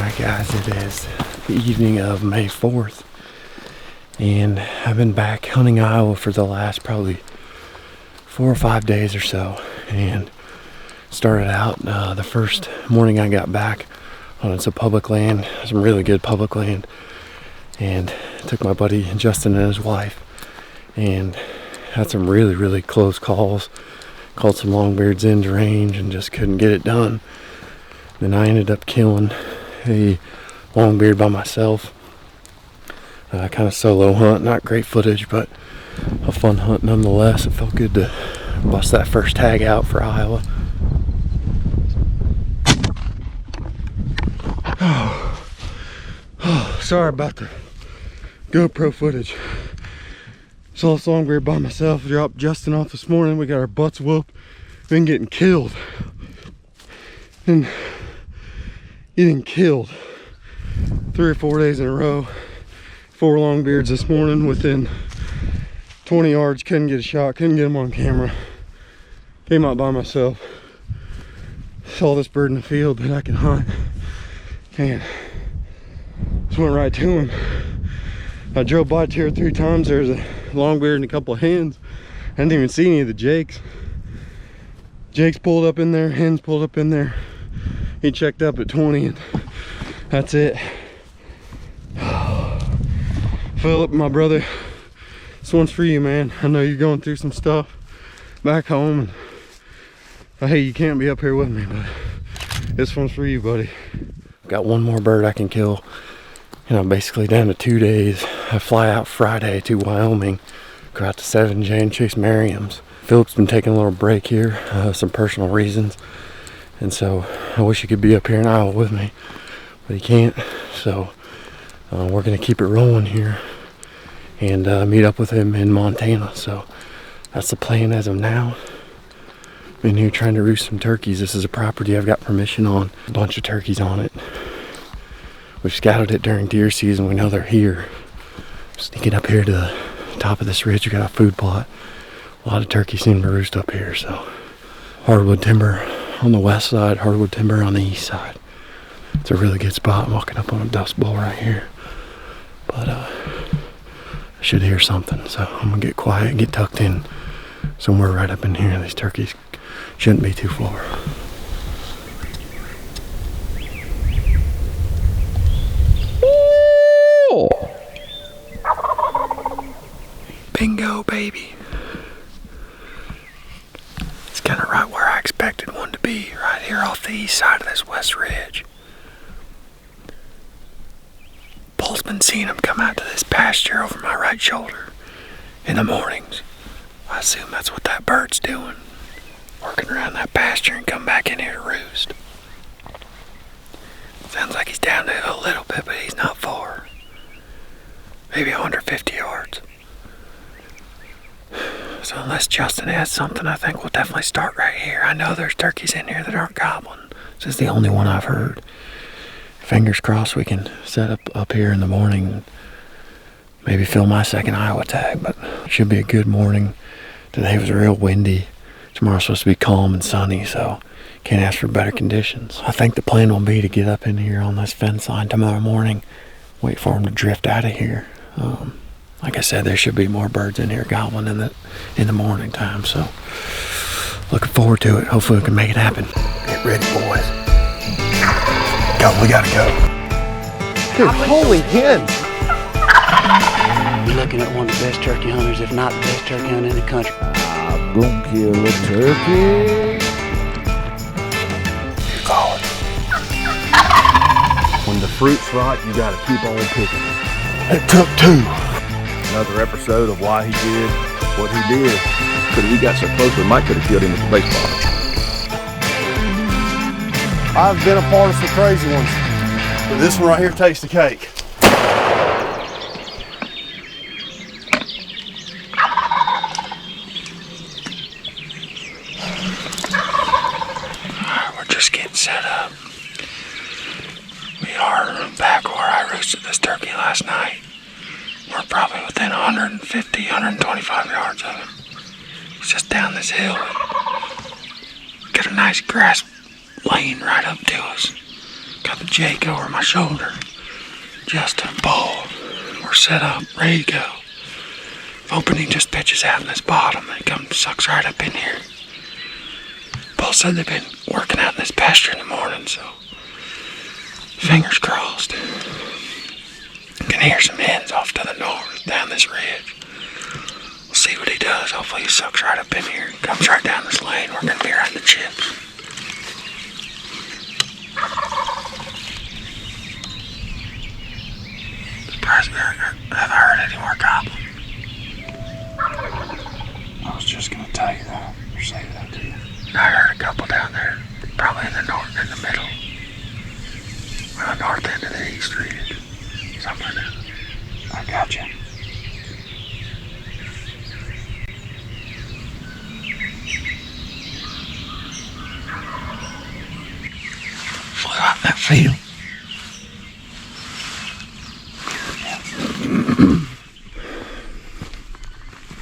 Alright guys, it is the evening of May 4th and I've been back hunting Iowa for the last probably 4 or 5 days or so, and started out the first morning I got back on some public land, some really good public land, and took my buddy Justin and his wife and had some really close calls. Called some longbeards into range and just couldn't get it done. Then I ended up killing a longbeard by myself. Kind of solo hunt, not great footage, but a fun hunt nonetheless. It felt good to bust that first tag out for Iowa. Oh, sorry about the GoPro footage. Saw this longbeard by myself. Dropped Justin off this morning. We got our butts whooped. Been getting killed. And getting killed 3 or 4 days in a row. 4 longbeards this morning within 20 yards. Couldn't get a shot, couldn't get them on camera. Came out by myself. Saw this bird in the field that I can hunt. And just went right to him. I drove by 2 or 3 times. There's a longbeard and a couple of hens. I didn't even see any of the jakes. Jakes pulled up in there, hens pulled up in there. He checked up at 20 and that's it. Philip, my brother, this one's for you, man. I know you're going through some stuff back home, and I hate you can't be up here with me, but this one's for you, buddy. Got one more bird I can kill, and I'm basically down to 2 days. I fly out Friday to Wyoming, go out to 7J and chase Merriam's. Philip's been taking a little break here, some personal reasons, and so I wish he could be up here in Iowa with me, but he can't. So we're gonna keep it rolling here and meet up with him in Montana. So that's the plan as of now. Been here trying to roost some turkeys. This is a property I've got permission on, a bunch of turkeys on it. We've scouted it during deer season. We know they're here. Sneaking up here to the top of this ridge, we got a food plot. A lot of turkeys seem to roost up here. So hardwood timber on the west side, hardwood timber on the east side. It's a really good spot. I'm walking up on a dust bowl right here, but I should hear something, so I'm gonna get quiet and get tucked in somewhere right up in here. These turkeys shouldn't be too far. Ooh. Bingo, baby. It's kind of right where I expected one to be, right here off the east side of this west ridge. Paul's been seeing him come out to this pasture over my right shoulder in the mornings. I assume that's what that bird's doing, working around that pasture and come back in here to roost. Sounds like he's down there a little bit, but he's not far. Maybe 150 yards. So unless Justin has something, I think we'll definitely start right here. I know there's turkeys in here that aren't gobbling. This is the only one I've heard. Fingers crossed we can set up here in the morning and maybe film my second Iowa tag, but it should be a good morning. Today was real windy. Tomorrow's supposed to be calm and sunny, so can't ask for better conditions. I think the plan will be to get up in here on this fence line tomorrow morning, wait for them to drift out of here. Like I said, there should be more birds in here gobbling in the morning time, so looking forward to it. Hopefully we can make it happen. Get ready, boys. Go, we gotta go. Dude, holy hens! You're looking at one of the best turkey hunters, if not the best turkey hunter in the country. I'm gonna kill a turkey. You call it. When the fruit's right, you gotta keep on picking. It took 2. Another episode of why he did what he did. Because he got so close, we might could have killed him with the baseball. I've been a part of some crazy ones, but this one right here takes the cake. We're just getting set up. We are back where I roosted this turkey last night. We're probably within 150, 125 yards of it. It's just down this hill. Got a nice grass lane right up to us. Got the Jake over my shoulder. Justin, Paul, we're set up, ready to go. Opening just pitches out in this bottom and it comes, sucks right up in here. Paul said they've been working out in this pasture in the morning, so fingers crossed. You can hear some hens off to the north, down this ridge. We'll see what he does. Hopefully he sucks right up in here and comes right down this lane. We're gonna be around the chips. Have I heard any more gobbling? I was just gonna tell you that, or say that to you. I heard a couple down there, probably in the north, in the middle. Well, the north end of the east ridge. Somewhere down there. I got you. Flew out in that field.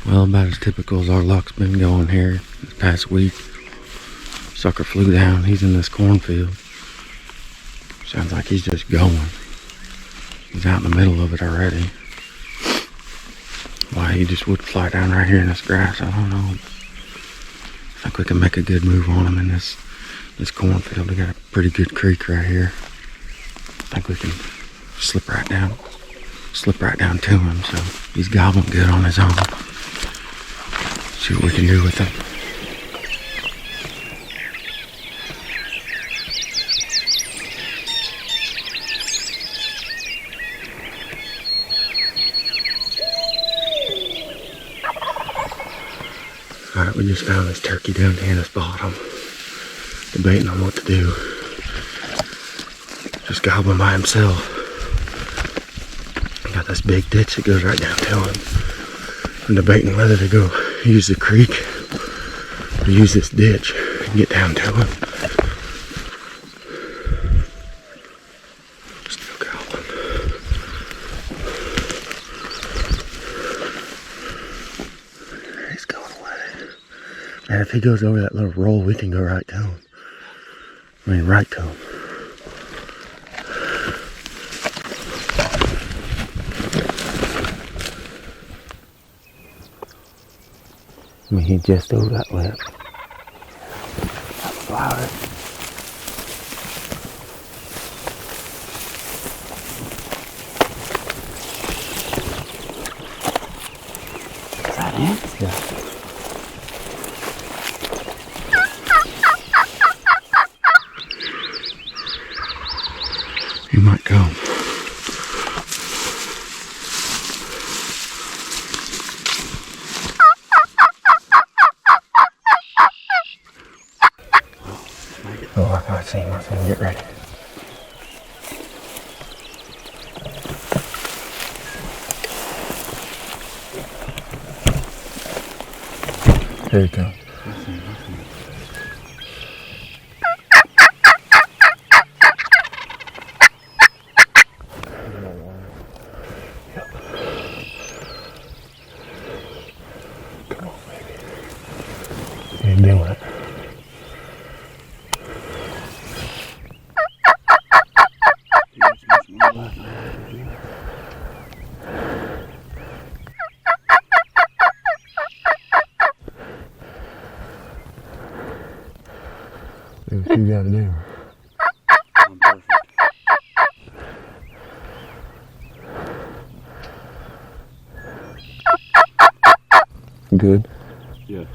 Well, about as typical as our luck's been going here this past week. Sucker flew down. He's in this cornfield. Sounds like he's just going. He's out in the middle of it already. Why he just would fly down right here in this grass, I don't know. I think we can make a good move on him in this cornfield. We got a pretty good creek right here. I think we can slip right down to him. So he's gobbling good on his own. See what we can do with him. Alright, we just found this turkey down here in this bottom. Debating on what to do. Just gobbling by himself. Got this big ditch that goes right down to him. I'm debating whether to go use the creek or use this ditch and get down to him. Still gobbling. He's going away. And if he goes over that little roll, we can go right to him. I mean, right to him. I mean, he just over that lip. That's louder. Is that it? Yeah. He might come. Oh, I see him. I see him. Get ready. Here he comes. Come on, baby. You're doing it. Do what you gotta do. I'm perfect. Good? Yeah.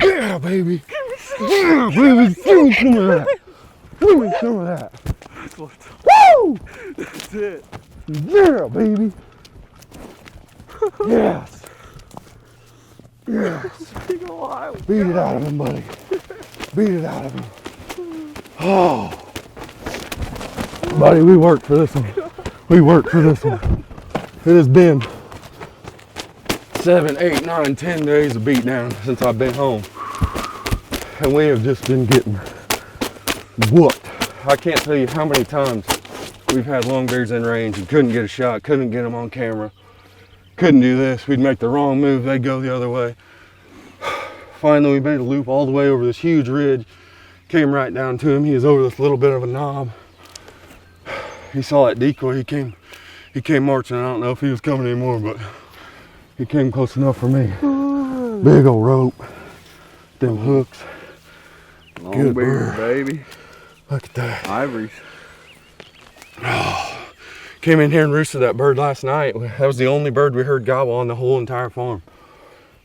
Yeah, baby! Yeah, baby! Give me some of that! Give me some of that! Woo! That's it! Yeah, baby! Yes! Yes! Beat it out of him, buddy. Beat it out of him. Oh! Buddy, we worked for this one. We worked for this one. It has been 7, 8, 9, 10 days of beatdown since I've been home. And we have just been getting whooped. I can't tell you how many times we've had long bears in range and couldn't get a shot, couldn't get them on camera, couldn't do this. We'd make the wrong move, they'd go the other way. Finally, we made a loop all the way over this huge ridge, Came right down to him. He was over this little bit of a knob. He saw that decoy. He came marching. I don't know if he was coming anymore, but he came close enough for me. Big old rope. Them hooks. Long Good beard, bird. baby. Look at that. Ivories. Oh, came in here and roosted that bird last night. That was the only bird we heard gobble on the whole entire farm.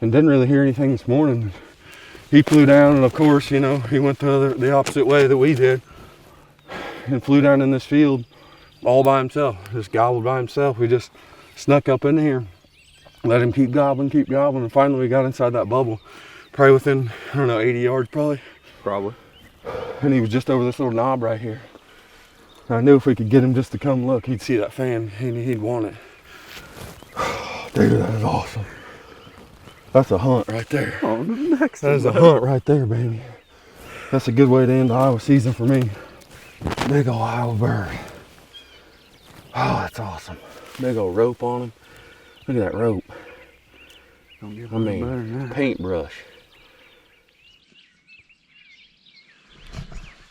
And didn't really hear anything this morning. He flew down, and of course, you know, he went the opposite way that we did. And flew down in this field all by himself. Just gobbled by himself. We just snuck up in here, let him keep gobbling, and finally we got inside that bubble. Probably within, I don't know, 80 yards probably. Probably. And he was just over this little knob right here. I knew if we could get him just to come look, he'd see that fan and he'd want it. Dude, that is awesome. That's a hunt right there. Oh, next. That is a hunt right there, baby. That's a good way to end the Iowa season for me. Big old Iowa bird. Oh, that's awesome. Big old rope on him. Look at that rope. I mean, paintbrush.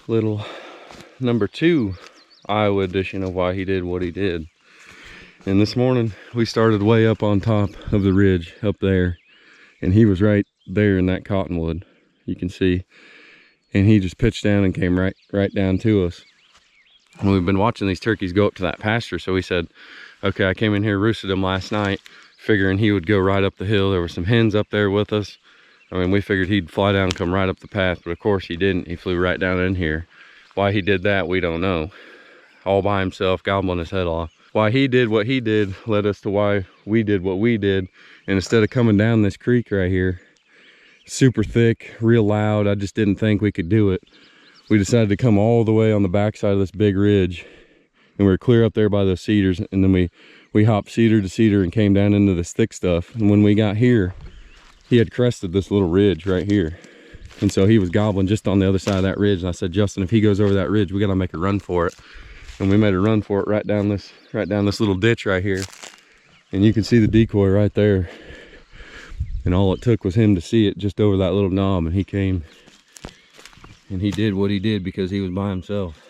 Little number 2 Iowa edition of why he did what he did. And this morning we started way up on top of the ridge up there, and he was right there in that cottonwood, you can see, and he just pitched down and came right down to us. And we've been watching these turkeys go up to that pasture, so we said, okay, I came in here, roosted him last night, figuring he would go right up the hill. There were some hens up there with us. I mean, we figured he'd fly down and come right up the path, but of course he didn't. He flew right down in here. Why he did that, we don't know. All by himself, gobbling his head off. Why he did what he did led us to why we did what we did. And instead of coming down this creek right here, super thick, real loud, I just didn't think we could do it. We decided to come all the way on the backside of this big ridge, and we were clear up there by those cedars, and then we hopped cedar to cedar and came down into this thick stuff. And when we got here, he had crested this little ridge right here. And so he was gobbling just on the other side of that ridge. And I said, Justin, if he goes over that ridge, we gotta make a run for it. And we made a run for it right down this little ditch right here. And you can see the decoy right there. And all it took was him to see it just over that little knob, and he came and he did what he did because he was by himself.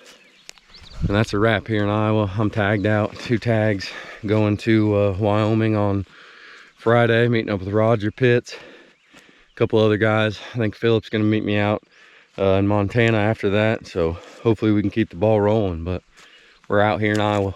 And that's a wrap here in Iowa. I'm tagged out, 2 tags, going to Wyoming on Friday, meeting up with Roger Pitts, a couple other guys. I think Philip's gonna meet me out in Montana after that, so hopefully we can keep the ball rolling. But we're out here in Iowa.